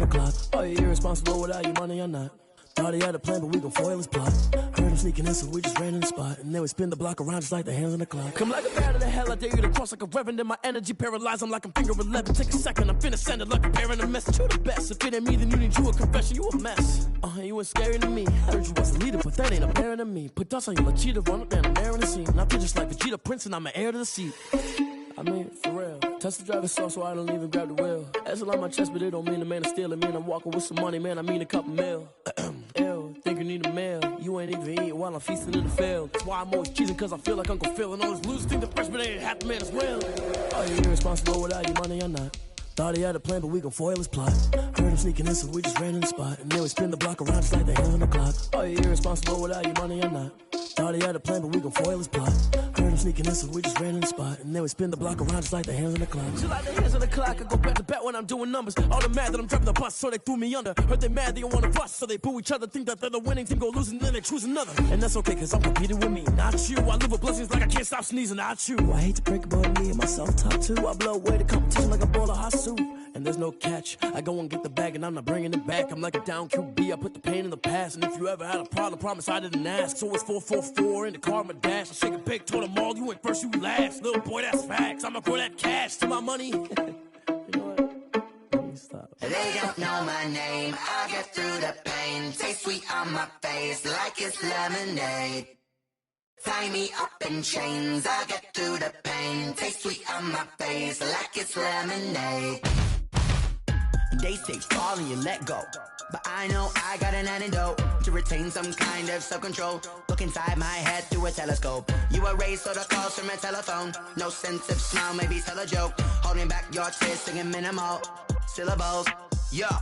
the clock. Are you irresponsible without your money or not? Thought he had a plan, but we gon' foil his plot. Heard him sneaking in, so we just ran in the spot. And then we spin the block around just like the hands on the clock. Come like a bat of the hell, I dare you to cross like a reverend. In my energy paralyzed, I'm like I'm finger 11. Take a second, I'm finna send it like a parent a message. You the best, if it ain't me, then you need you a confession. You a mess. You ain't scary to me. Heard you was a leader, but that ain't apparent to me. Put dust on you like cheetah, run up down, I'm airing the scene. I feel just like Vegeta Prince, and I'm an heir to the seat. I mean, for real. Touch the driver's soft, so I don't even grab the wheel. That's a lot on my chest, but it don't mean the man is stealing. Man, I'm walking with some money, man, I mean a couple mil. Ew, think you need a meal. You ain't even eating while I'm feasting in the field. That's why I'm always cheesing, cause I feel like Uncle Phil. And all those losers think the freshman ain't half the man as well. Are you irresponsible without your money or not? Thought he had a plan, but we gon' foil his plot. Heard him sneaking in, so we just ran in the spot. And then we spin the block around just like the hands on the clock. Are you irresponsible without your money or not? Thought he had a plan, but we gon' foil his plot. Heard him sneaking in, so we just ran in the spot. And then we spin the block around just like the hands on the clock. Just like the hands on the clock, I go back to back when I'm doing numbers. All the mad that I'm driving the bus, so they threw me under. Heard they mad, they don't wanna bust, so they boo each other. Think that they're the winning team, go losing, then they choose another. And that's okay, cause I'm competing with me, not you. I live with blessings like I can't stop sneezing, not you. I hate to break it, but me and myself top too. I blow away the competition like a bowl of hot soup. And there's no catch. I go and get the bag and I'm not bringing it back. I'm like a down QB, I put the pain in the past. And if you ever had a problem, promise I didn't ask. So it's 444 in the car, my dash. I shake a big, told them all, you went first, you last. Little boy, that's facts. I'ma grow that cash to my money. You know what? Stop. They don't know my name. I get through the pain. Taste sweet on my face like it's lemonade. Tie me up in chains. I get through the pain. Taste sweet on my face like it's lemonade. They say fall and you let go, but I know I got an antidote to retain some kind of self-control. Look inside my head through a telescope. You erase all the calls from a telephone. No sense of smile, maybe tell a joke. Holding back your tears, singing minimal syllables. Yeah,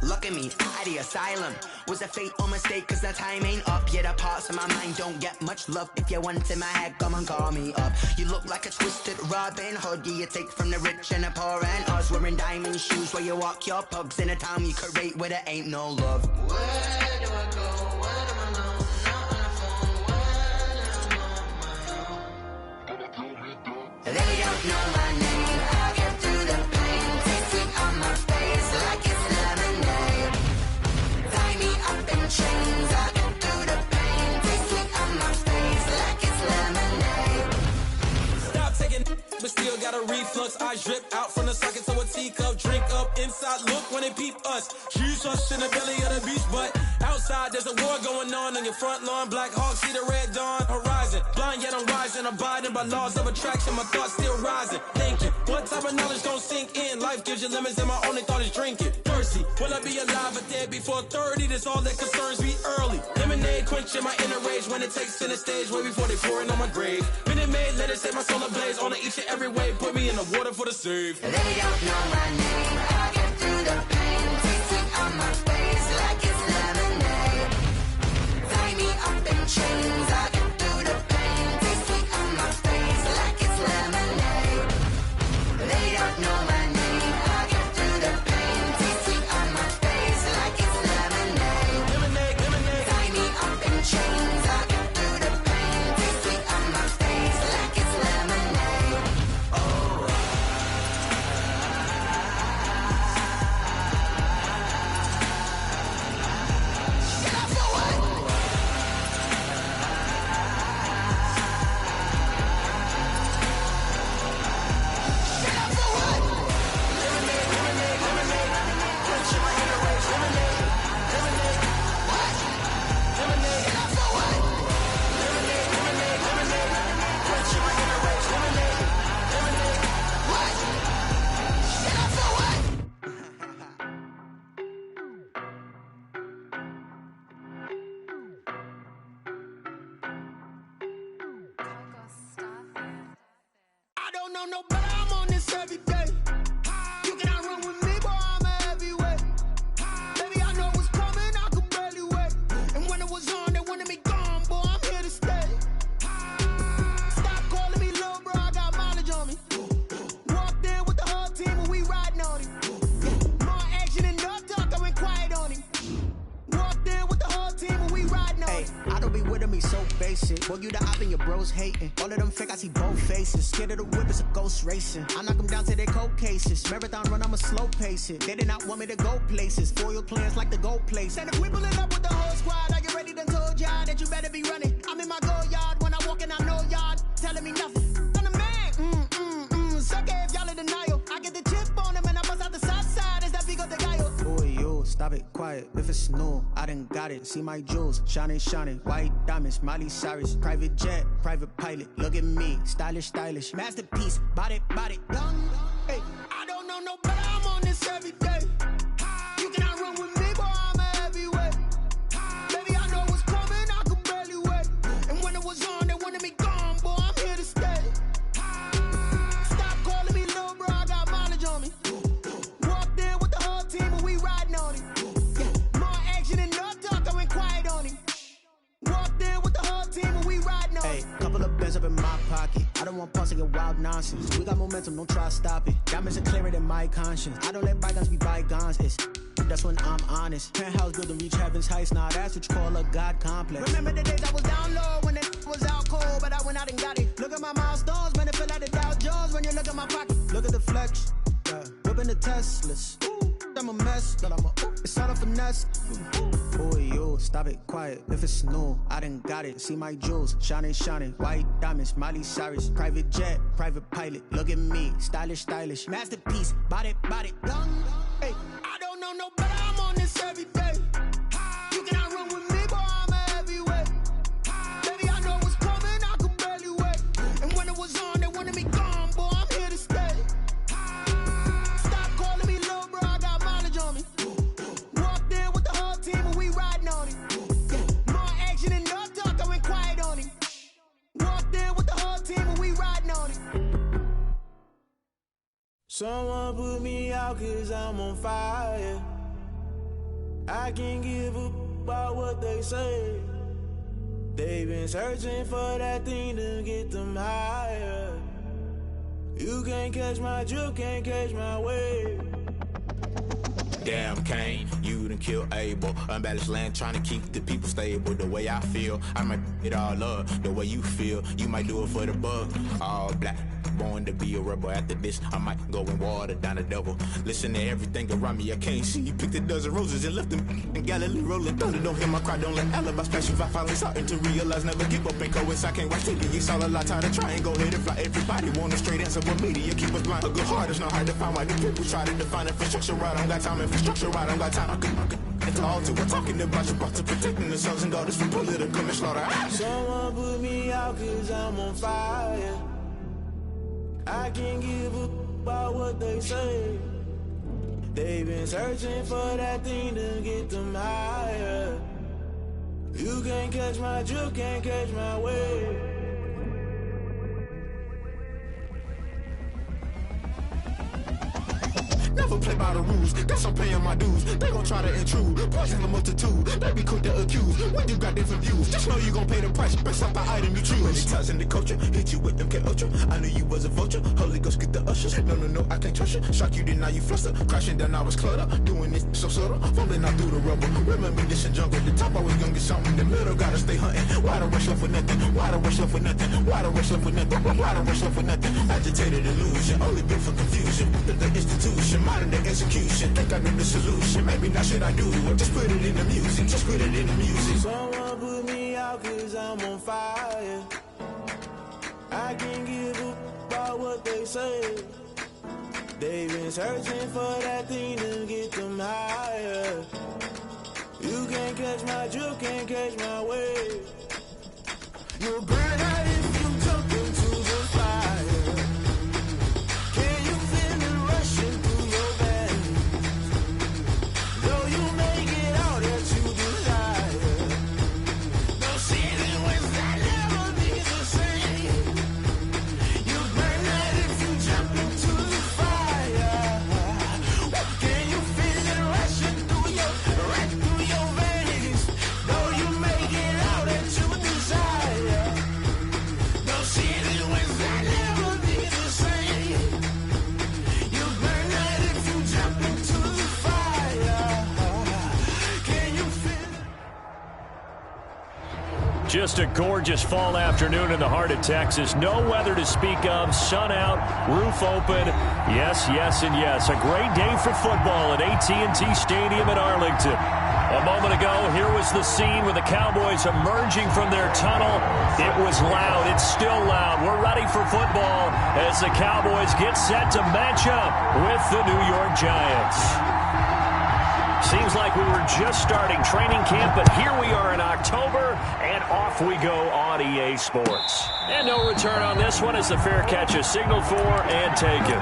look at me, out the asylum. Was a fate or mistake, cause the time ain't up. Yet the parts of my mind don't get much love. If you want in my head, come and call me up. You look like a twisted Robin Hood. Yeah, you take from the rich and the poor and us. Wearing diamond shoes where you walk your pugs. In a town you create where there ain't no love. Where do I go? Where do I know? Not on the phone. When I'm on my own. They don't know my name. I get through the pain. Taste sweet on my face like it's lemonade. Tie me up in chains. I get through the pain. Taste sweet on my face like it's lemonade. Stop taking, but still got a reflux. Eyes drip out from the socket to a teacup. Drink up inside, look when they peep us. Choose us in the belly of the beach, but outside there's a war going on your front lawn. Black Hawk, see the red dawn horizon. Blind yet I'm rising, abiding by laws of attraction. My thoughts still rising, thinking what type of knowledge don't sink in. Life gives you limits and my only thought is drinking. Thirsty, will I be alive or dead before 30? That's all that concerns me early. Lemonade quenching my inner rage when it takes center stage way before they pour it on my grave. Minute Maid, let it set my soul ablaze on each and every way. Put me in the water for the save. They don't know my name. I get through the pain. Taste sweet on my face like it's lemonade. Tie me up in chains. I get through the pain. Taste sweet on my face like it's lemonade. They don't know my name. I get through the pain. Taste sweet on my face like it's lemonade. Lemonade, lemonade. Tie me up in chains. I get through the pain. Taste sweet on my face like it's lemonade. Oh. I don't know no better, I'm on this every day. You cannot run with me, boy, I'm a heavyweight. Baby, I know what's coming, I could barely wait. And when it was on, they wanted me gone, boy, I'm here to stay. Stop calling me little bro, I got mileage on me. Walked in with the whole team and we riding on him. More action and no talk, I went quiet on him. Walked in with the whole team and we riding on him. I don't be with me so basic. Boy, you the op and your bros hating. All of them fake, I see both faces. Scared of the whip, it's a ghost racing. I knock them down to their cold cases. Marathon run, I'ma slow pace it. They did not want me to go places. Foil plans like the gold place. And if we pulling up with the whole squad, are you ready? Done told y'all that you better be running. I'm in my go yard when I walk in, I know y'all telling me nothing. I'm the man. Suck it if y'all in denial. I get the chip on him and I bust out the south side. Is that Vigo the Gallo? Boy, you stop it, quiet. If it's new, I done got it. See my jewels, shining, shining. White diamonds, Miley Cyrus. Private jet, private pilot. Look at me, stylish, stylish. Masterpiece, body, young. Hey, I don't know no better. I'm on this every day. You cannot run with me, boy. I'm a heavyweight. Baby, I know what's coming. I could barely wait. And when it was on, they wanted me gone, boy. I'm here to stay. Stop calling me little bro. I got mileage on me. Walked in with the whole team and we riding on it. Yeah, more action and no talk. I went quiet on him. Walked in with the whole team and we riding on it. Hey, couple of bands up in my pocket. I don't want pause to get wild nonsense. We got momentum, don't try to stop it. Diamonds are clearer than my conscience. I don't let bygones be bygones. That's when I'm honest. Penthouse built to reach heaven's heights. Now that's what you call a God complex. Remember the days I was down low when it was out cold, but I went out and got it. Look at my milestones, man, it feel like the Dow Jones when you look at my pocket. Look at the flex, whipping the Teslas. I'm a mess, but it's all a finesse. Boy, you stop it, quiet. If it's new, I done got it. See my jewels, shining, shining. White diamonds, Miley Cyrus. Private jet, private pilot. Look at me, stylish, stylish. Masterpiece, body, young. Hey, I don't know no better. I'm on this every day. You cannot run with me, boy. I'm a heavyweight. Baby, I know what's coming. I could barely wait. And when it was on, they wanted me gone, boy. I'm here to stay. Stop calling me little bro. I got mileage on me. Walked in with the whole team and we riding on it. Yeah, more action and no talk. I went quiet on him. Walked in with the whole team and we riding on it. Someone put me out 'cause I'm on fire. I can't give up about what they say. They've been searching for that thing to get them higher. You can't catch my drift, can't catch my wave. Damn Kane, you done killed Abel. Unbalanced land trying to keep the people stable. The way I feel, I might it all up. The way you feel, you might do it for the bug. All black, born to be a rebel. After this, I might go and water down the devil. Listen to everything around me, I can't see. Picked a dozen roses and left them in Galilee rolling thunder. Don't hear my cry, don't let alibis pass you. I finally starting to realize, never give up and coincide. Can't watch TV, it's all a lot. Tired of trying, go ahead and fly. Everybody want a straight answer, but media keep us blind. A good heart is not hard to find. Why do people try to define infrastructure right? I don't got time, infrastructure right, I don't got time. It's all to we're talking about you, brought to protecting the sons and daughters from political and slaughter. Someone put me out 'cause I'm on fire. I can't give up about what they say. They've been searching for that thing to get them higher. You can't catch my drift, can't catch my wave. Never play by the rules, guess I'm paying my dues. They gon' try to intrude, poison the multitude. They be quick to accuse, when you got different views. Just know you gon' pay the price, based off the item you choose. Many times in the culture, hit you with them K-Ultra. I knew you was a vulture, Holy Ghost get the ushers. No, I can't trust you. Shock you, then now you fluster. Crashing down, I was cluttered. Doing this so subtle, fumbling out through the rubble. Remember this in jungle, the top always gonna get something. The middle gotta stay hunting. Why the rush left for nothing? Why the rush left for nothing? Why the rush left for nothing? Why the rush left for nothing? Agitated illusion, only built for confusion. The institution, modern day execution. Think I know the solution, maybe not should I do it. Just put it in the music, just put it in the music. Someone put me out 'cause I'm on fire. I can't give up about what they say. They've been searching for that thing to get them higher. You can't catch my drift, can't catch my wave. You'll burn out if you jump into the fire. Can you feel it rushing through your veins? Though you make it all that you desire, no city was that never be the same. You burn out if you jump into the fire. Can you feel it rushing? Just a gorgeous fall afternoon in the heart of Texas. No weather to speak of. Sun out, roof open. Yes, yes, and yes. A great day for football at AT&T Stadium in Arlington. A moment ago, here was the scene with the Cowboys emerging from their tunnel. It was loud. It's still loud. We're ready for football as the Cowboys get set to match up with the New York Giants. Seems like we were just starting training camp, but here we are in October, and off we go on EA Sports. And no return on this one as the fair catch is signaled for and taken.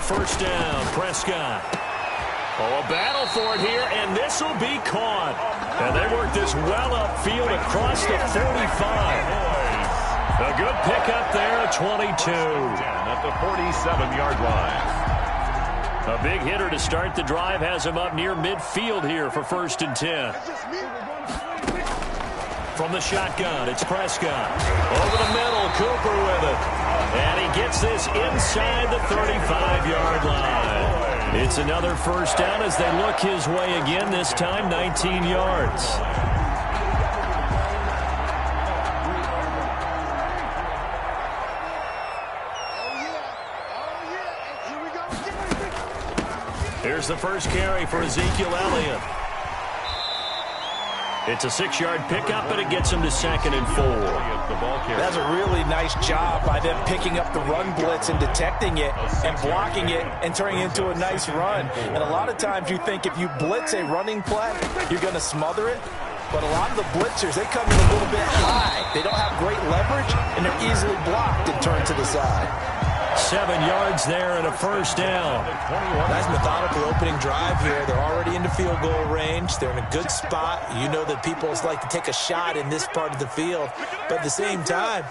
First down, Prescott. Oh, a battle for it here, and this will be caught. And they work this well upfield across the 45. A good pickup there at 22. At the 47-yard line. A big hitter to start the drive has him up near midfield here for 1st and 10. From the shotgun, it's Prescott. Over the middle, Cooper with it. And he gets this inside the 35-yard line. It's another first down as they look his way again, this time 19 yards. Here's the first carry for Ezekiel Elliott. It's a 6-yard pickup, but it gets him to 2nd and 4. That's a really nice job by them picking up the run blitz and detecting it and blocking it and turning it into a nice run. And a lot of times you think if you blitz a running play, you're going to smother it. But a lot of the blitzers, they come in a little bit high. They don't have great leverage, and they're easily blocked and turned to the side. 7 yards there and a first down. Nice methodical opening drive here. They're already into field goal range. They're in a good spot. You know that people like to take a shot in this part of the field. But at the same time,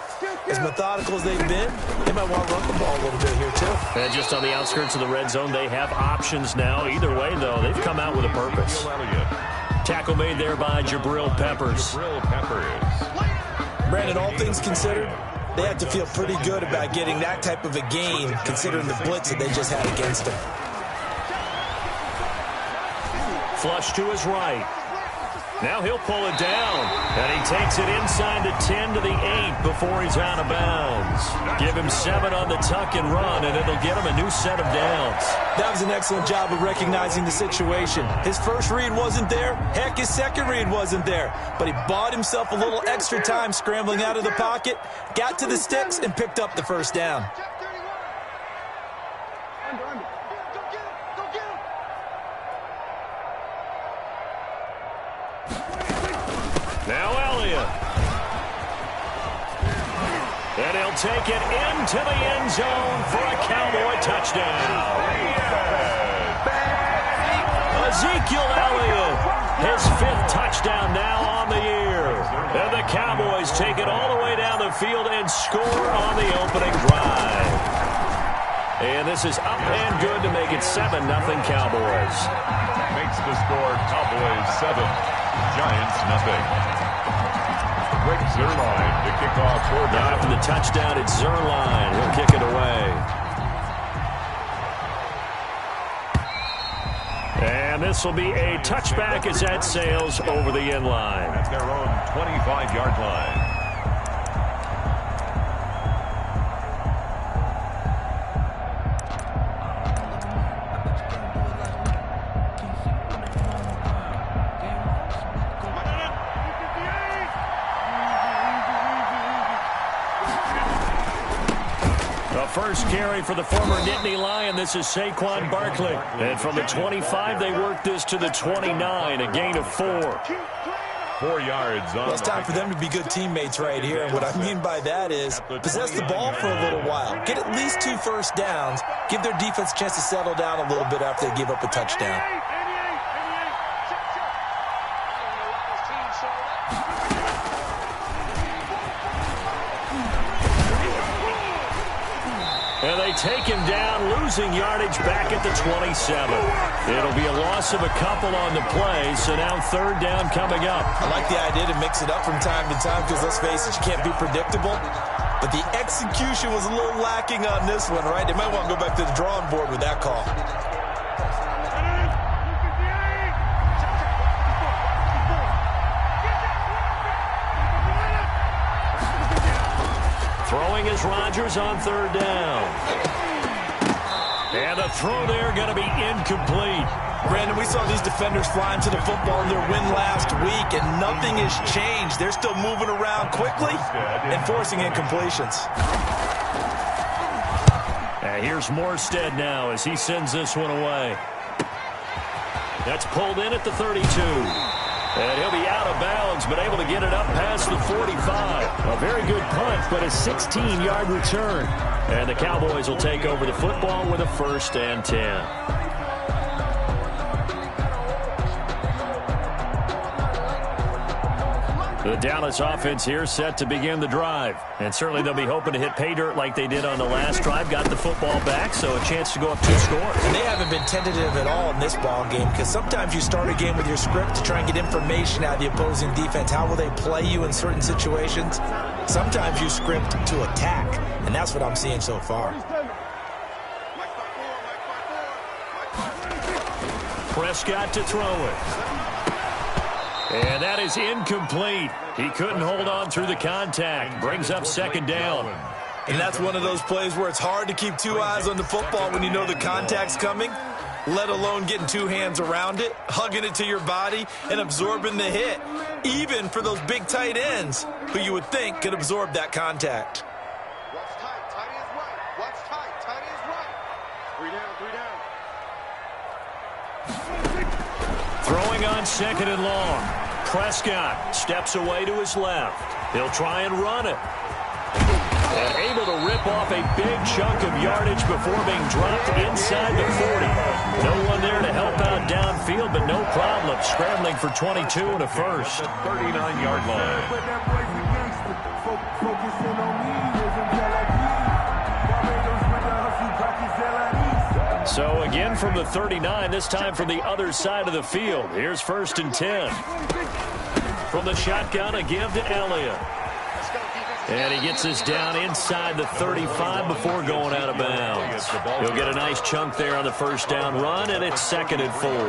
as methodical as they've been, they might want to run the ball a little bit here too. And just on the outskirts of the red zone, they have options now. Either way, though, they've come out with a purpose. Tackle made there by Jabril Peppers. Brandon, all things considered, they have to feel pretty good about getting that type of a gain, considering the blitz that they just had against them. Flush to his right. Now he'll pull it down, and he takes it inside the 10 to the 8 before he's out of bounds. Give him 7 on the tuck and run, and it'll get him a new set of downs. That was an excellent job of recognizing the situation. His first read wasn't there. Heck, his second read wasn't there. But he bought himself a little extra time scrambling out of the pocket, got to the sticks, and picked up the first down. Now Elliott. And he'll take it into the end zone for a Cowboy touchdown. Ezekiel Elliott, his 5th touchdown now on the year. And the Cowboys take it all the way down the field and score on the opening drive. And this is up and good to make it 7-0 Cowboys. Makes the score Cowboys 7, Giants nothing. Rick Zerline to kick off for now after the touchdown, it's Zerline. He'll kick it away. And this will be a touchback as that sails over the end line. At their own 25-yard line. First carry for the former Nittany Lion. This is Saquon Barkley. And from the 25, they work this to the 29, a gain of 4. 4 yards. Well, it's time for them to be good teammates right here. And what I mean by that is possess the ball for a little while. Get at least 2 first downs. Give their defense a chance to settle down a little bit after they give up a touchdown. And they take him down, losing yardage back at the 27. It'll be a loss of a couple on the play, so now third down coming up. I like the idea to mix it up from time to time because, let's face it, you can't be predictable. But the execution was a little lacking on this one, right? They might want to go back to the drawing board with that call. Throwing is Rodgers on third down. And the throw there going to be incomplete. Brandon, we saw these defenders flying to the football in their win last week, and nothing has changed. They're still moving around quickly and forcing incompletions. And here's Morstead now as he sends this one away. That's pulled in at the 32. And he'll be out of bounds, but able to get it up past the 45. A very good punt, but a 16-yard return. And the Cowboys will take over the football with a 1st and 10. The Dallas offense here set to begin the drive. And certainly they'll be hoping to hit pay dirt like they did on the last drive. Got the football back, so a chance to go up 2 scores. And they haven't been tentative at all in this ball game because sometimes you start a game with your script to try and get information out of the opposing defense. How will they play you in certain situations? Sometimes you script to attack, and that's what I'm seeing so far. Prescott to throw it. And that is incomplete. He couldn't hold on through the contact. Brings up 2nd down. And that's one of those plays where it's hard to keep 2 eyes on the football when you know the contact's coming, let alone getting 2 hands around it, hugging it to your body, and absorbing the hit, even for those big tight ends who you would think could absorb that contact. Watch tight. Tight is right. Watch tight. Tight is right. 3 down. Throwing on 2nd and long. Prescott steps away to his left. He'll try and run it. And able to rip off a big chunk of yardage before being dropped inside the 40. No one there to help out downfield, but no problem. Scrambling for 22 and a 1st. 39-yard line. So again from the 39, this time from the other side of the field. Here's 1st and 10. From the shotgun, a give to Elliott. And he gets this down inside the 35 before going out of bounds. He'll get a nice chunk there on the 1st down run, and it's 2nd and 4. All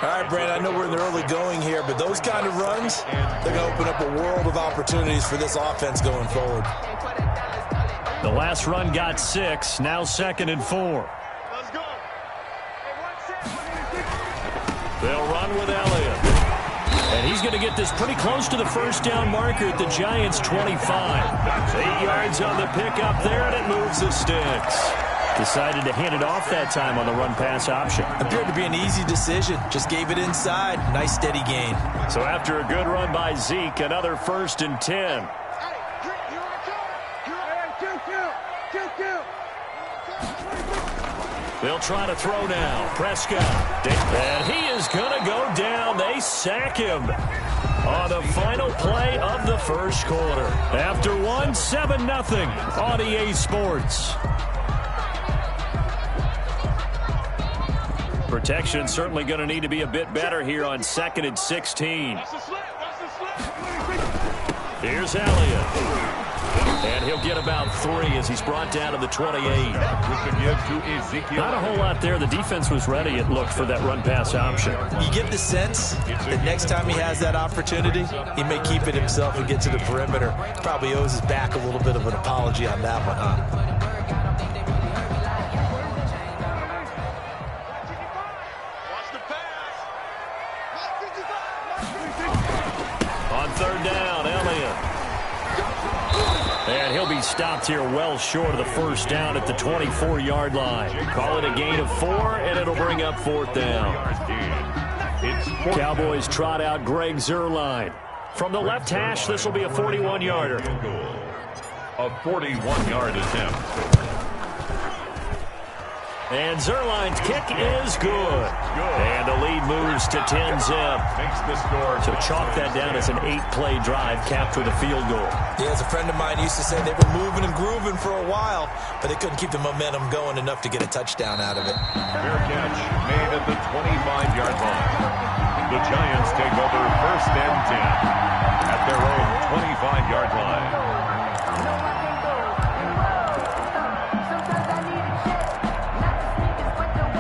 right, Brandon, I know we're in the early going here, but those kind of runs, they're going to open up a world of opportunities for this offense going forward. The last run got 6, now 2nd and 4. They'll run with Elliott. And he's going to get this pretty close to the 1st down marker at the Giants' 25. 8 yards on the pickup there, and it moves the sticks. Decided to hand it off that time on the run-pass option. Appeared to be an easy decision. Just gave it inside. Nice, steady gain. So after a good run by Zeke, another 1st and 10. They'll try to throw now. Prescott. And he is going to go down. They sack him on the final play of the 1st quarter. After 7-0 on EA Sports. Protection certainly going to need to be a bit better here on 2nd and 16. Here's Elliott. And he'll get about 3 as he's brought down to the 28. Not a whole lot there. The defense was ready, it looked, for that run-pass option. You get the sense that next time he has that opportunity, he may keep it himself and get to the perimeter. Probably owes his back a little bit of an apology on that one, huh? On 3rd down, Elliott. And he'll be stopped here well short of the 1st down at the 24-yard line. Call it a gain of 4, and it'll bring up 4th down. Cowboys trot out Greg Zuerlein. From the left hash, this will be a 41-yarder. A 41-yard attempt. And Zerline's kick is good. And the lead moves to 10-zip. So chalk that down as an 8-play drive, capped with a field goal. Yeah, as a friend of mine used to say, they were moving and grooving for a while, but they couldn't keep the momentum going enough to get a touchdown out of it. Fair catch made at the 25-yard line. The Giants take over 1st and 10 at their own 25-yard line.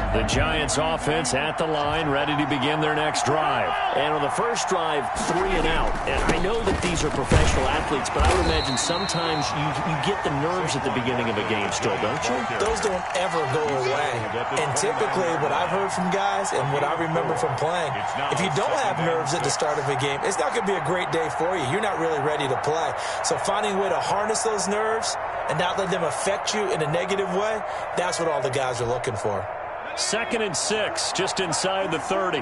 The Giants offense at the line, ready to begin their next drive. And on the first drive, 3 and out. And I know that these are professional athletes, but I would imagine sometimes you get the nerves at the beginning of a game still, don't you? Those don't ever go away. And typically what I've heard from guys and what I remember from playing, if you don't have nerves at the start of a game, it's not going to be a great day for you. You're not really ready to play. So finding a way to harness those nerves and not let them affect you in a negative way, that's what all the guys are looking for. 2nd and 6, just inside the 30.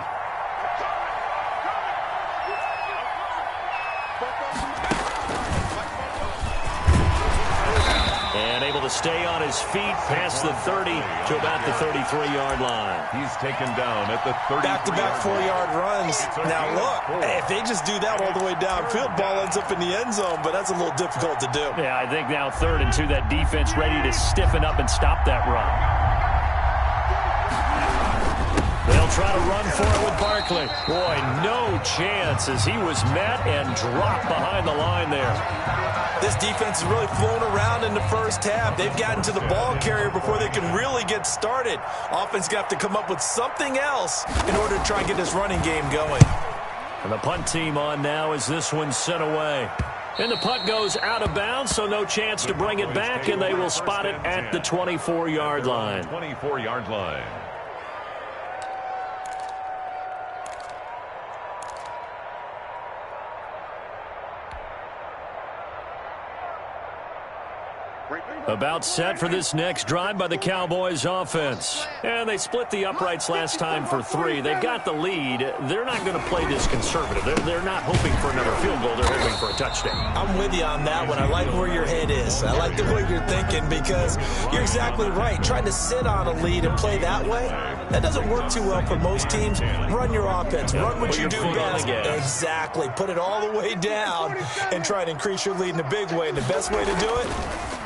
And able to stay on his feet past the 30 to about the 33-yard line. He's taken down at the 30. Back-to-back 4-yard runs. Now, look, if they just do that all the way downfield, ball ends up in the end zone, but that's a little difficult to do. Yeah, I think now 3rd and 2, that defense ready to stiffen up and stop that run. They'll try to run for it with Barkley. Boy, no chance as he was met and dropped behind the line there. This defense has really flown around in the first half. They've gotten to the ball carrier before they can really get started. Offense got to come up with something else in order to try and get this running game going. And the punt team on now as this one's sent away. And the punt goes out of bounds, so no chance to bring it back, and they will spot it at the 24-yard line. 24-yard line. About set for this next drive by the Cowboys offense. And they split the uprights last time for 3. They've got the lead. They're not going to play this conservative. They're not hoping for another field goal. They're hoping for a touchdown. I'm with you on that one. I like where your head is. I like the way you're thinking because you're exactly right. Trying to sit on a lead and play that way, that doesn't work too well for most teams. Run your offense. Run what you do best. Exactly. Put it all the way down and try to increase your lead in a big way. And the best way to do it,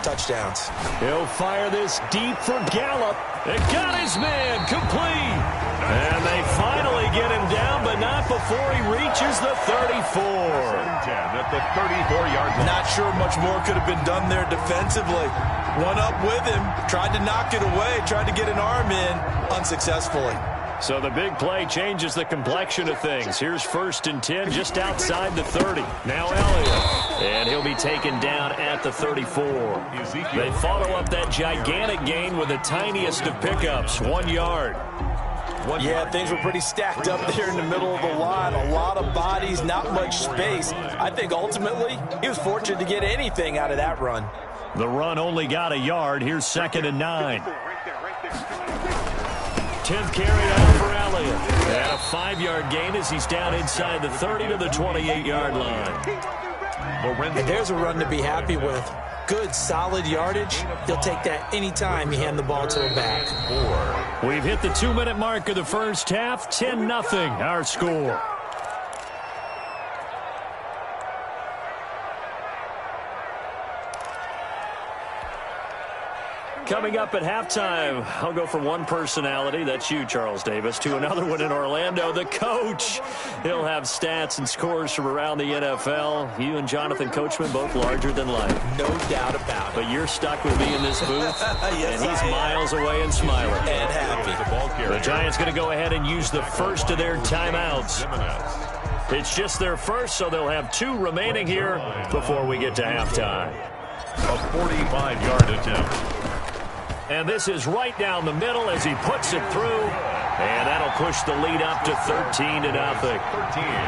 touchdowns. He'll fire this deep for Gallup. It got his man complete. And they finally get him down, but not before he reaches the 34. At the 34-yard line. Not sure much more could have been done there defensively. One up with him, tried to knock it away, tried to get an arm in, unsuccessfully. So the big play changes the complexion of things. Here's 1st and 10 just outside the 30. Now Elliott. And he'll be taken down at the 34. They follow up that gigantic gain with the tiniest of pickups, 1 yard. Yeah, things were pretty stacked up there in the middle of the line. A lot of bodies, not much space. I think ultimately he was fortunate to get anything out of that run. The run only got a yard. Here's 2nd and 9. 10th carry out for Elliott. And a 5-yard gain as he's down inside the 30 to the 28-yard line. And there's a run to be happy with. Good, solid yardage. He'll take that anytime you hand the ball to a back. We've hit the 2-minute mark of the first half. 10-0 our score. Coming up at halftime, I'll go from one personality, that's you, Charles Davis, to another one in Orlando, the coach. He'll have stats and scores from around the NFL. You and Jonathan Coachman, both larger than life. No doubt about it. But you're stuck with me in this booth, yes, and he's miles away and smiling. And happy. The Giants going to go ahead and use the first of their timeouts. It's just their first, so they'll have 2 remaining here before we get to halftime. A 45-yard attempt. And this is right down the middle as he puts it through. And that'll push the lead up to 13-0.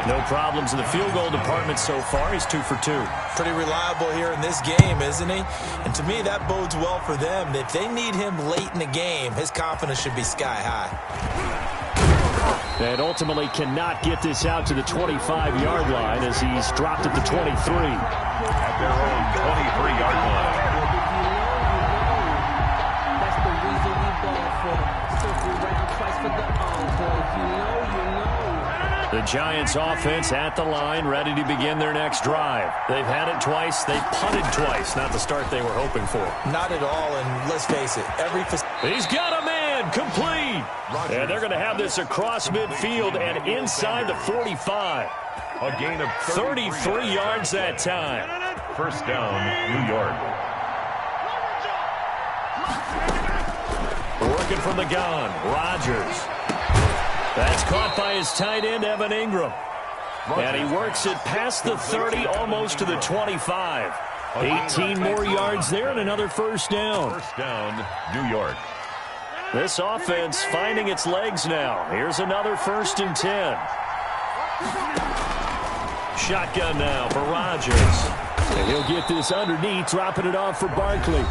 No problems in the field goal department so far. He's 2 for 2. Pretty reliable here in this game, isn't he? And to me, that bodes well for them. If they need him late in the game, his confidence should be sky high. And ultimately cannot get this out to the 25-yard line as he's dropped at the 23. At their own 23-yard line. That's the reason we ball for the Giants offense at the line, ready to begin their next drive. They've had it twice. They punted twice. Not the start they were hoping for. Not at all, and let's face it, he's got a man, complete. And they're going to have this across midfield and inside the 45. A gain of 33 yards that time. First down, New York. Working from the gun, Rodgers. That's caught by his tight end, Evan Ingram. And he works it past the 30, almost to the 25. 18 more yards there and another first down. First down, New York. This offense finding its legs now. Here's another 1st and 10. Shotgun now for Rodgers. And he'll get this underneath, dropping it off for Barkley.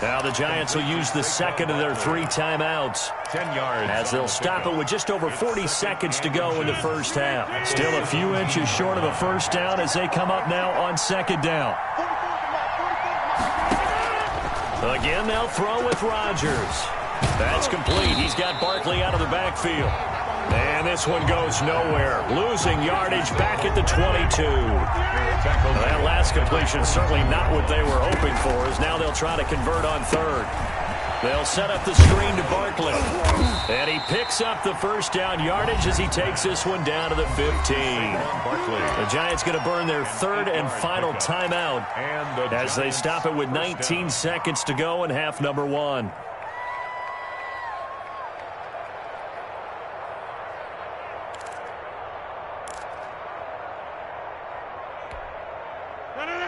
Now the Giants will use the second of their 3 timeouts. 10 yards. As they'll stop it with just over 40 seconds to go in the first half. Still a few inches short of a first down as they come up now on 2nd down. Again, they'll throw with Rodgers. That's complete. He's got Barkley out of the backfield. And this one goes nowhere. Losing yardage back at the 22. That last completion certainly not what they were hoping for, as now they'll try to convert on 3rd. They'll set up the screen to Barkley. And he picks up the first down yardage as he takes this one down to the 15. The Giants going to burn their 3rd and final timeout as they stop it with 19 seconds to go in half number 1.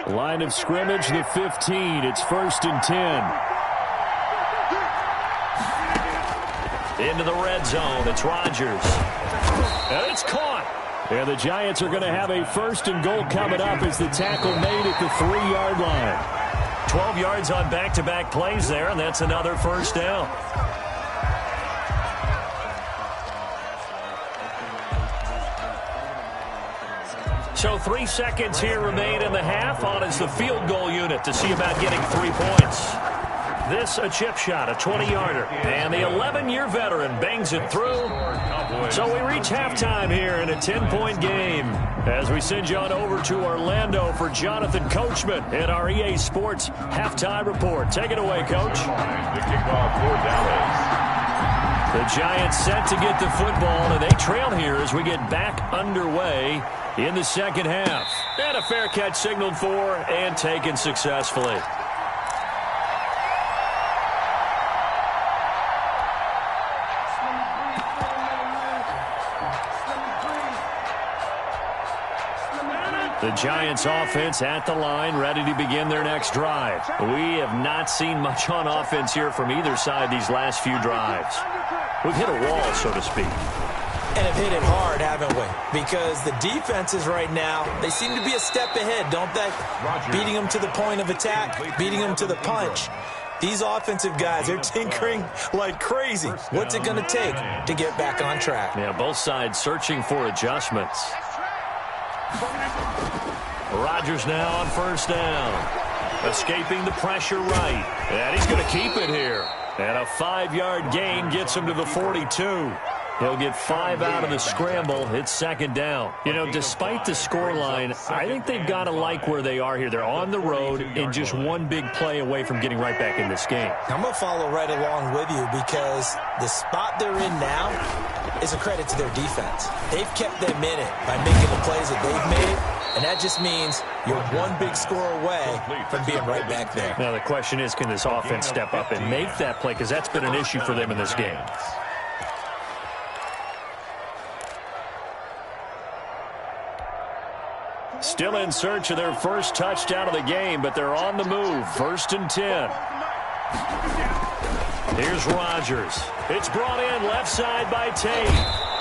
Line of scrimmage, the 15. It's 1st and 10. Into the red zone. It's Rodgers. And it's caught. And the Giants are going to have a 1st and goal coming up as the tackle made at the 3-yard line. 12 yards on back-to-back plays there, and that's another first down. So 3 seconds here remain in the half. On is the field goal unit to see about getting 3 points. This a chip shot, a 20-yarder. And the 11-year veteran bangs it through. So we reach halftime here in a 10-point game as we send you on over to Orlando for Jonathan Coachman in our EA Sports Halftime Report. Take it away, Coach. The kickoff for Dallas. The Giants set to get the football, and they trail here as we get back underway in the second half. And a fair catch signaled for and taken successfully. The Giants offense at the line, ready to begin their next drive. We have not seen much on offense here from either side these last few drives. We've hit a wall, so to speak. And have hit it hard, haven't we? Because the defenses right now, they seem to be a step ahead, don't they? Beating them to the point of attack, beating them to the punch. These offensive guys, they're tinkering like crazy. What's it going to take to get back on track? Yeah, both sides searching for adjustments. Rodgers now on first down. Escaping the pressure right. And he's going to keep it here. And a 5-yard gain gets him to the 42. He'll get 5 out of the scramble. It's second down. You know, despite the scoreline, I think they've got to like where they are here. They're on the road and just one big play away from getting right back in this game. I'm going to follow right along with you because the spot they're in now is a credit to their defense. They've kept them in it by making the plays that they've made, and that just means you're one big score away from being right back there. Now the question is, can this offense step up and make that play? Because that's been an issue for them in this game. Still in search of their first touchdown of the game, but they're on the move. 1st and 10. Here's Rodgers. It's brought in left side by Tate.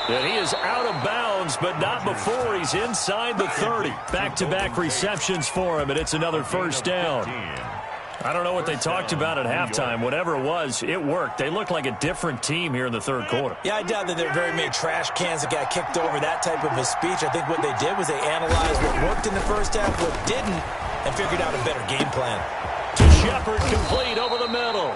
And he is out of bounds, but not before he's inside the 30. Back-to-back receptions for him, and it's another first down. I don't know what they talked about at halftime. Whatever it was, it worked. They look like a different team here in the third quarter. Yeah, I doubt that there are very many trash cans that got kicked over, that type of a speech. I think what they did was they analyzed what worked in the first half, what didn't, and figured out a better game plan. to Shepard, complete over the middle.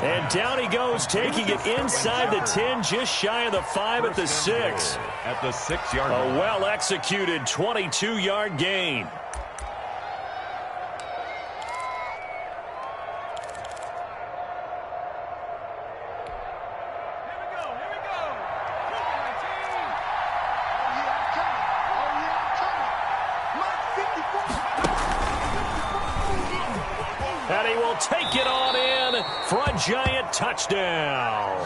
And down he goes, taking it inside the 10, just shy of the 5 at the 6. At the 6-yard line. A well-executed 22-yard gain. And he will take it on in for a giant touchdown.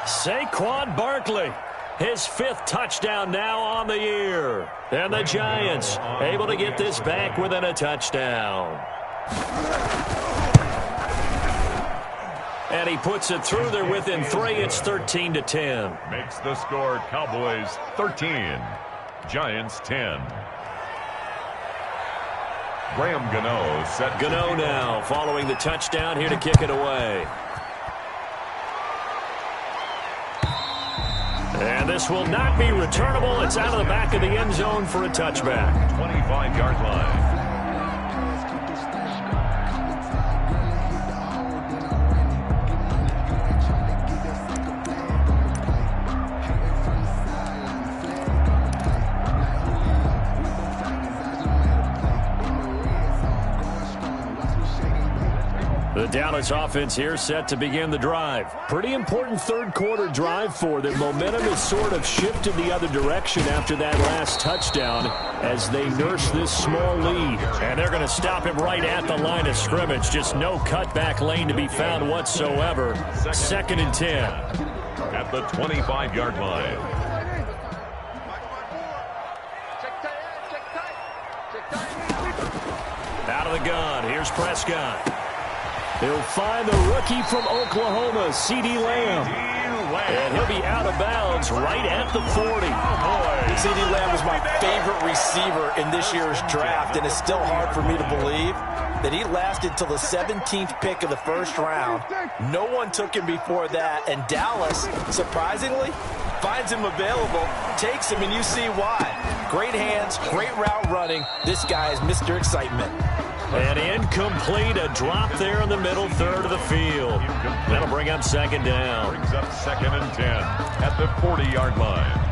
Saquon Barkley, his 5th touchdown now on the year. And the Giants able to get this back within a touchdown. And he puts it through there within 3. It's 13-10. Makes the score Cowboys 13, Giants 10. Graham Gano set. Gano now following the touchdown here to kick it away. And this will not be returnable. It's out of the back of the end zone for a touchback. 25-yard line. The Dallas offense here set to begin the drive. Pretty important third-quarter drive for them. Momentum has sort of shifted the other direction after that last touchdown as they nurse this small lead. And they're going to stop him right at the line of scrimmage. Just no cutback lane to be found whatsoever. 2nd and 10. At the 25-yard line. Out of the gun. Here's Prescott. He'll find the rookie from Oklahoma, C.D. Lamb. And he'll be out of bounds right at the 40. C.D. Lamb was my favorite receiver in this year's draft, and it's still hard for me to believe that he lasted till the 17th pick of the first round. No one took him before that, and Dallas, surprisingly, finds him available, takes him, and you see why. Great hands, great route running. This guy is Mr. Excitement. And incomplete, a drop there in the middle third of the field. That'll bring up 2nd down. Brings up 2nd and 10 at the 40-yard line.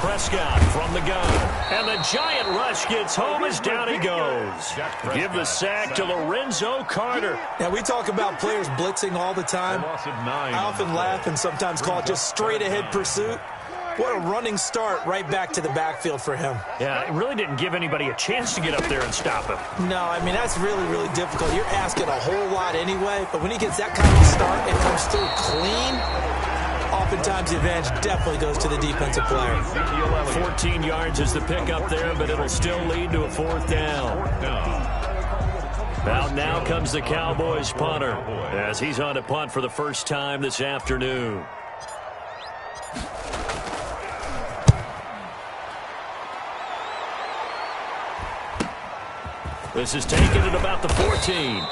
Prescott from the gun. And the giant rush gets home as down he goes. Give the sack to Lorenzo Carter. Now, we talk about players blitzing all the time. I often laugh and sometimes call it just straight-ahead pursuit. What a running start right back to the backfield for him. Yeah, it really didn't give anybody a chance to get up there and stop him. No, I mean, that's really, really difficult. You're asking a whole lot anyway, but when he gets that kind of a start and comes through clean, oftentimes the advantage definitely goes to the defensive player. 14 yards is the pickup there, but it'll still lead to a 4th down. Out now comes the Cowboys punter as he's on to punt for the first time this afternoon. This is taken at about the 14.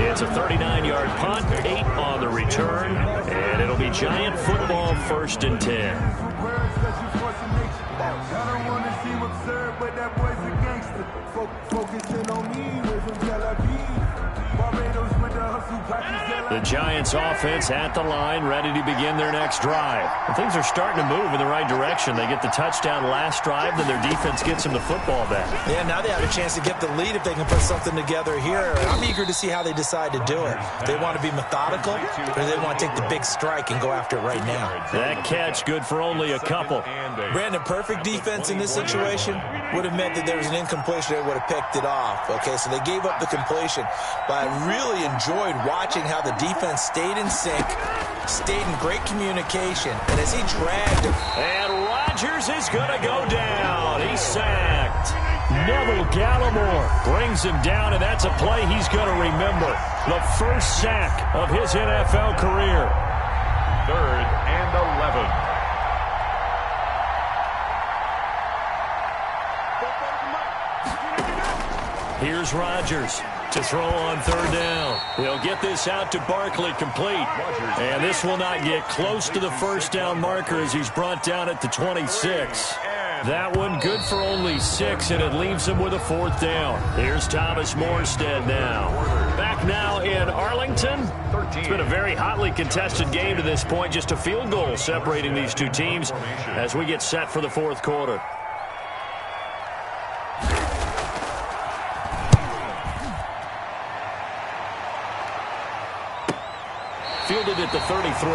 It's a 39-yard punt, 8 on the return, and it'll be Giant football 1st and 10. The Giants offense at the line, ready to begin their next drive. And things are starting to move in the right direction. They get the touchdown last drive, then their defense gets them the football back. Yeah, now they have a chance to get the lead if they can put something together here. I'm eager to see how they decide to do it. They want to be methodical, or they want to take the big strike and go after it right now. That catch good for only a couple. Brandon, perfect defense in this situation would have meant that there was an incompletion. They would have picked it off. Okay, so they gave up the completion. But I really enjoyed watching how the defense stayed in sync, stayed in great communication, and as he dragged him. And Rodgers is going to go down. He's sacked. Neville Gallimore brings him down, and that's a play he's going to remember. The first sack of his NFL career. 3rd and 11. Here's Rodgers. to throw on third down. He'll get this out to Barkley, complete. And this will not get close to the first down marker as he's brought down at the 26. That one good for only 6, and it leaves him with a fourth down. Here's Thomas Morstead now. Back now in Arlington. It's been a very hotly contested game to this point. Just a field goal separating these two teams as we get set for the fourth quarter. Fielded at the 33.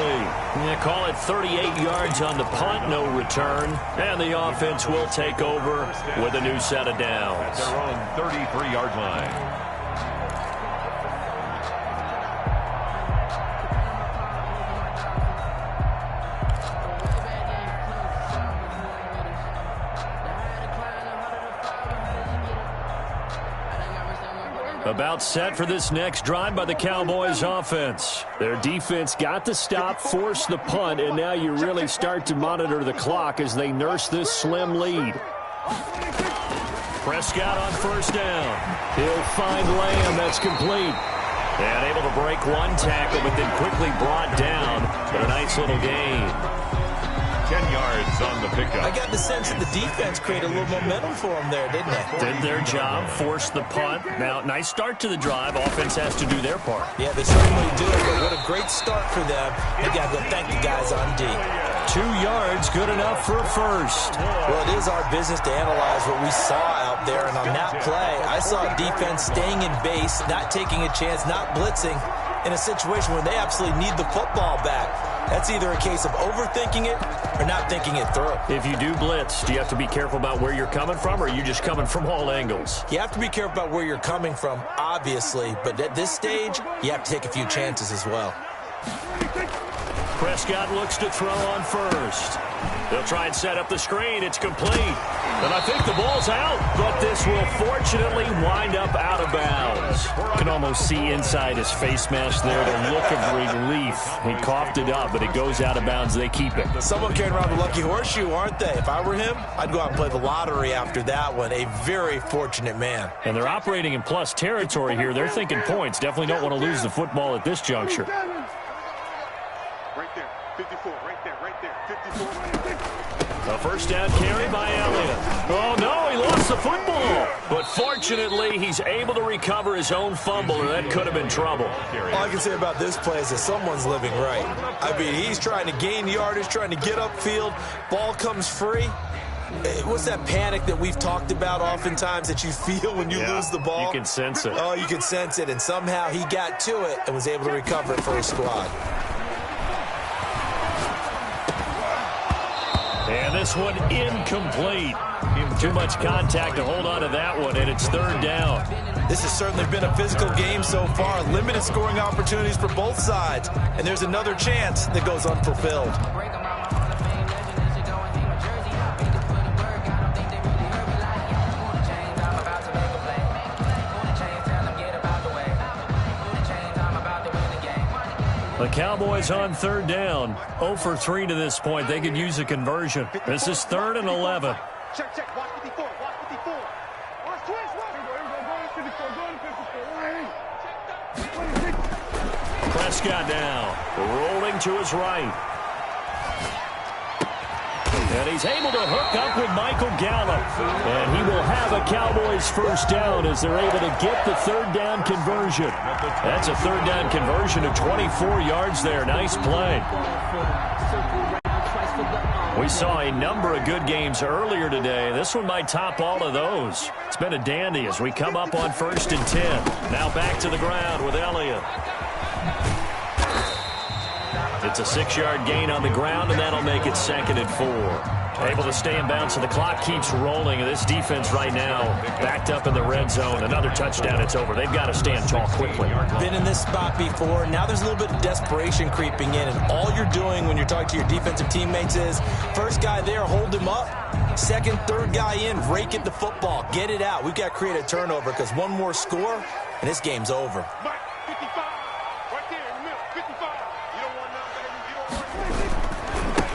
Yeah, call it 38 yards on the punt, no return. And the offense will take over with a new set of downs. At their own 33-yard line. About set for this next drive by the Cowboys offense. Their defense got the stop, forced the punt, and now you really start to monitor the clock as they nurse this slim lead. Prescott on first down. He'll find Lamb. That's complete. And able to break one tackle, but then quickly brought down. But a nice little gain. 10 yards on the pickup. I got the sense that the defense created a little momentum for them there, didn't it? Did their job, forced the punt. Now, nice start to the drive. Offense has to do their part. Yeah, they certainly do, but what a great start for them. They got to go thank the guys on D. 2 yards, good enough for a first. Well, it is our business to analyze what we saw out there, and on that play, I saw defense staying in base, not taking a chance, not blitzing, in a situation where they absolutely need the football back. That's either a case of overthinking it or not thinking it through. If you do blitz, do you have to be careful about where you're coming from, or are you just coming from all angles? You have to be careful about where you're coming from, obviously, but at this stage, you have to take a few chances as well. Prescott looks to throw on first. They'll try and set up the screen. It's complete. And I think the ball's out, but this will fortunately wind up out of bounds. You can almost see inside his face mask there the look of relief. He coughed it up, but it goes out of bounds. They keep it. Someone carrying around the lucky horseshoe, aren't they? If I were him, I'd go out and play the lottery after that one. A very fortunate man. And they're operating in plus territory here. They're thinking points. Definitely don't want to lose the football at this juncture. Right there, 54, right there, 54. A first down carry by Elliott. Oh, no, he lost the football. But fortunately, he's able to recover his own fumble, or that could have been trouble. All I can say about this play is that someone's living right. I mean, he's trying to gain yardage, trying to get upfield. Ball comes free. What's that panic that we've talked about oftentimes that you feel when you lose the ball? You can sense it. Oh, you can sense it, and somehow he got to it and was able to recover it for his squad. And this one incomplete. Too much contact to hold on to that one, and it's third down. This has certainly been a physical game so far. Limited scoring opportunities for both sides. And there's another chance that goes unfulfilled. The Cowboys on third down. 0 for 3 to this point. They could use a conversion. This is 3rd and 11. Check, check, watch 54, watch 54. Watch twist, watch. Prescott now, rolling to his right. And he's able to hook up with Michael Gallup. And he will have a Cowboys first down as they're able to get the third down conversion. That's a third down conversion of 24 yards there. Nice play. We saw a number of good games earlier today. This one might top all of those. It's been a dandy as we come up on 1st and 10. Now back to the ground with Elliott. It's a 6-yard gain on the ground, and that'll make it 2nd and 4. Able to stay in bounds, so the clock keeps rolling. And this defense right now backed up in the red zone. Another touchdown, it's over. They've got to stand tall quickly. Been in this spot before. Now there's a little bit of desperation creeping in, and all you're doing when you're talking to your defensive teammates is first guy there, hold him up. Second, third guy in, rake at the football. Get it out. We've got to create a turnover because one more score, and this game's over.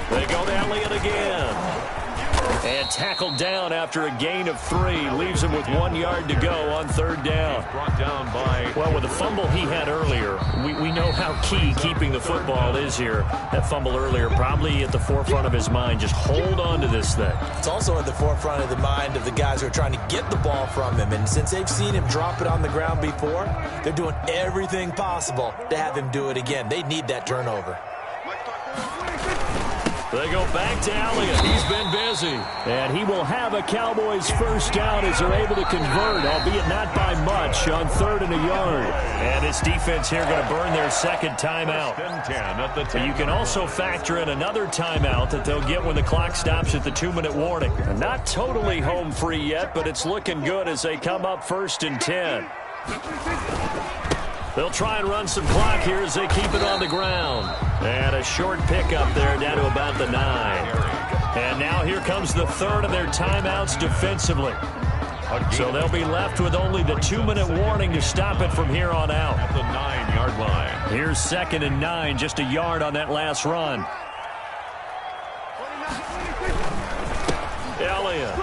They go to Elliott again. And tackled down after a gain of 3. Leaves him with 1 yard to go on 3rd down. Brought down by... Well, with the fumble he had earlier, we know how key keeping the football is here. That fumble earlier probably at the forefront of his mind. Just hold on to this thing. It's also at the forefront of the mind of the guys who are trying to get the ball from him. And since they've seen him drop it on the ground before, they're doing everything possible to have him do it again. They need that turnover. They go back to Elliott. He's been busy. And he will have a Cowboys first down as they're able to convert, albeit not by much, on 3rd and a yard. And this defense here going to burn their second timeout. But you can also factor in another timeout that they'll get when the clock stops at the 2-minute warning. And not totally home free yet, but it's looking good as they come up 1st and 10. They'll try and run some clock here as they keep it on the ground. And a short pickup there down to about the 9. And now here comes the 3rd of their timeouts defensively. So they'll be left with only the 2-minute warning to stop it from here on out. At the 9-yard line. Here's 2nd and 9, just a yard on that last run. Elliott.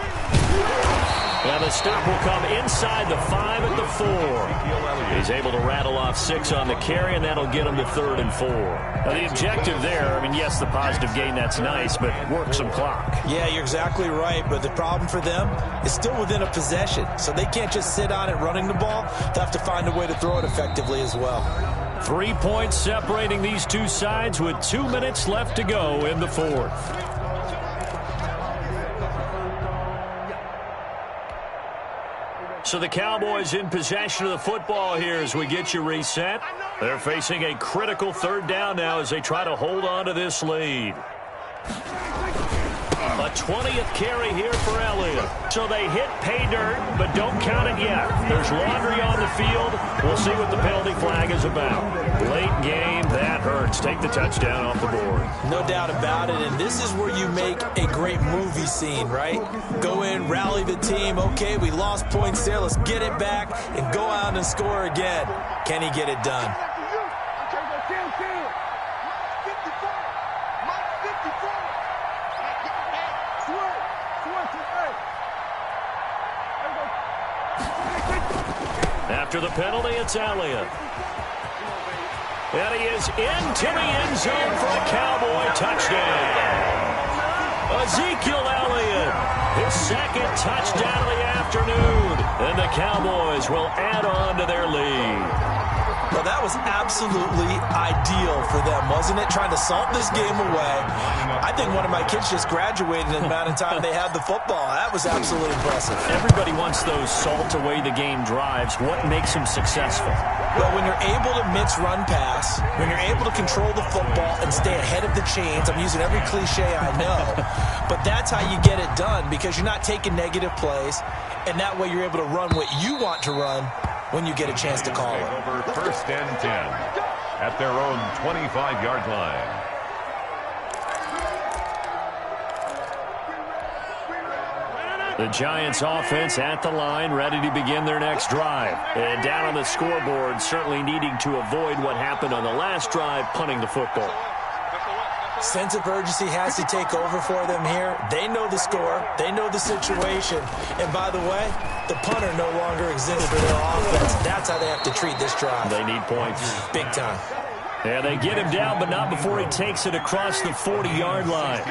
And the stop will come inside the 5 at the 4. He's able to rattle off 6 on the carry, and that'll get him to 3rd and 4. Now, the objective there, I mean, yes, the positive gain, that's nice, but work some clock. Yeah, you're exactly right, but the problem for them is still within a possession, so they can't just sit on it running the ball. They have to find a way to throw it effectively as well. 3 points separating these two sides with 2 minutes left to go in the 4th. So the Cowboys in possession of the football here as we get you reset. They're facing a critical 3rd down now as they try to hold on to this lead. A 20th carry here for Elliott. So they hit pay dirt, but don't count it yet. There's laundry on the field. We'll see what the penalty flag is about. Late game, that hurts. Take the touchdown off the board. No doubt about it, and this is where you make a great movie scene, right? Go in, rally the team. Okay, we lost points there. Let's get it back and go out and score again. Can he get it done? After the penalty, it's Elliott. And he is into the end zone for a Cowboy touchdown. Ezekiel Elliott, his 2nd touchdown of the afternoon. And the Cowboys will add on to their lead. Well, that was absolutely ideal for them, wasn't it? Trying to salt this game away. I think one of my kids just graduated in the amount of time they had the football. That was absolutely impressive. Everybody wants those salt away the game drives. What makes them successful? Well, when you're able to mix run pass, when you're able to control the football and stay ahead of the chains, I'm using every cliche I know, but that's how you get it done because you're not taking negative plays, and that way you're able to run what you want to run when you get a chance to call it. Over 1st and 10 at their own 25-yard line. The Giants offense at the line, ready to begin their next drive. And down on the scoreboard, certainly needing to avoid what happened on the last drive, punting the football. Sense of urgency has to take over for them here. They know the score. They know the situation. And by the way, the punter no longer exists for their offense. That's how they have to treat this drive. They need points. Big time. Yeah, they get him down, but not before he takes it across the 40-yard line.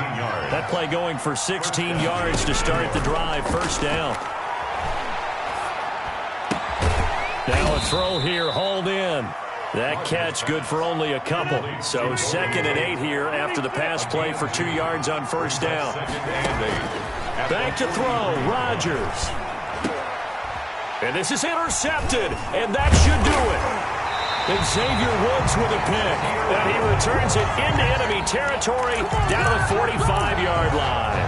That play going for 16 yards to start the drive. 1st down. Now a throw here, hauled in. That catch good for only a couple. So 2nd and 8 here after the pass play for 2 yards on 1st down. Back to throw, Rodgers. And this is intercepted, and that should do it. Xavier Woods with a pick. And he returns it into enemy territory down to the 45-yard line.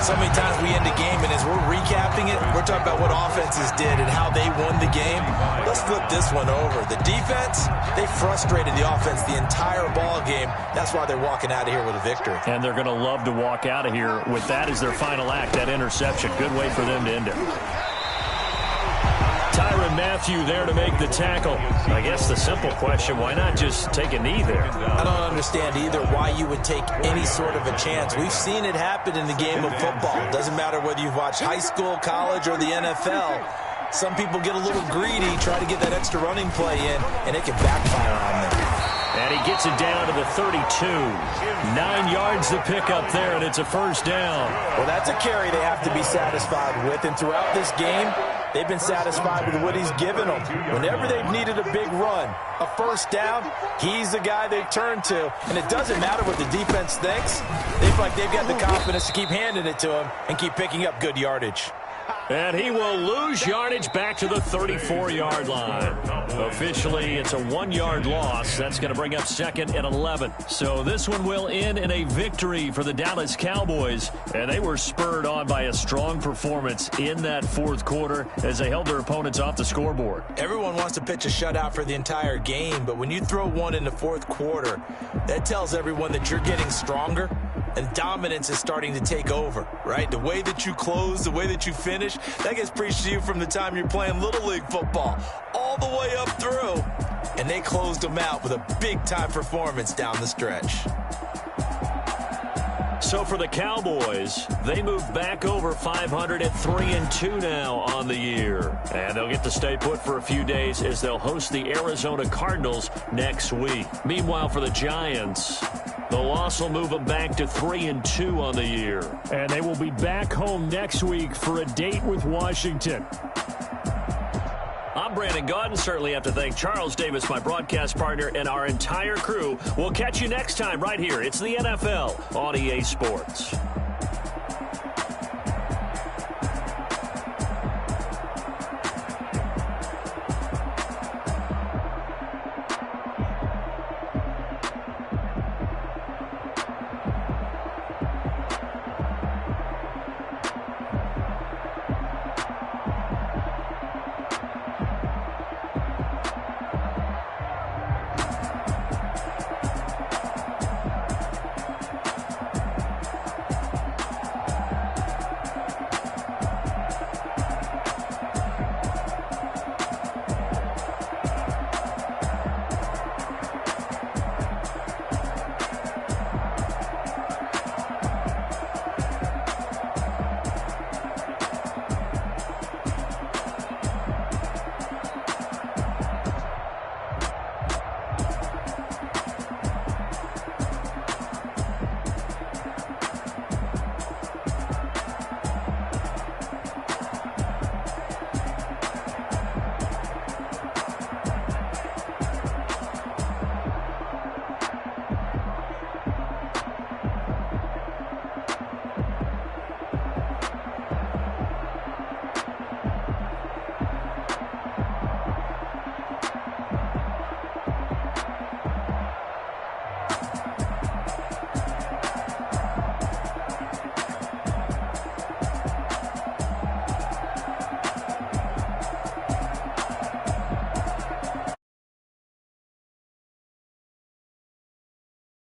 So many times we end a game, and as we're recapping it, we're talking about what offenses did and how they won the game. Let's flip this one over. The defense, they frustrated the offense the entire ball game. That's why they're walking out of here with a victory. And they're going to love to walk out of here with that as their final act, that interception. Good way for them to end it. Tyron Matthew there to make the tackle. I guess the simple question, why not just take a knee there? I don't understand either why you would take any sort of a chance. We've seen it happen in the game of football. It doesn't matter whether you've watched high school, college, or the NFL. Some people get a little greedy, try to get that extra running play in, and it can backfire on them. And he gets it down to the 32. 9 yards to pick up there, and it's a first down. Well, that's a carry they have to be satisfied with. And throughout this game, they've been satisfied with what he's given them. Whenever they've needed a big run, a first down, he's the guy they've turned to. And it doesn't matter what the defense thinks. They feel like they've got the confidence to keep handing it to him and keep picking up good yardage. And he will lose yardage back to the 34-yard line. Officially, it's a 1-yard loss. That's going to bring up 2nd and 11. So this one will end in a victory for the Dallas Cowboys. And they were spurred on by a strong performance in that fourth quarter as they held their opponents off the scoreboard. Everyone wants to pitch a shutout for the entire game, but when you throw one in the fourth quarter, that tells everyone that you're getting stronger. And dominance is starting to take over, right? The way that you close, the way that you finish, that gets preached to you from the time you're playing Little League football all the way up through. And they closed them out with a big-time performance down the stretch. So for the Cowboys, they move back over 500 at 3-2 now on the year. And they'll get to stay put for a few days as they'll host the Arizona Cardinals next week. Meanwhile, for the Giants, the loss will move them back to 3-2 on the year. And they will be back home next week for a date with Washington. I'm Brandon Gaudin. Certainly have to thank Charles Davis, my broadcast partner, and our entire crew. We'll catch you next time right here. It's the NFL on EA Sports.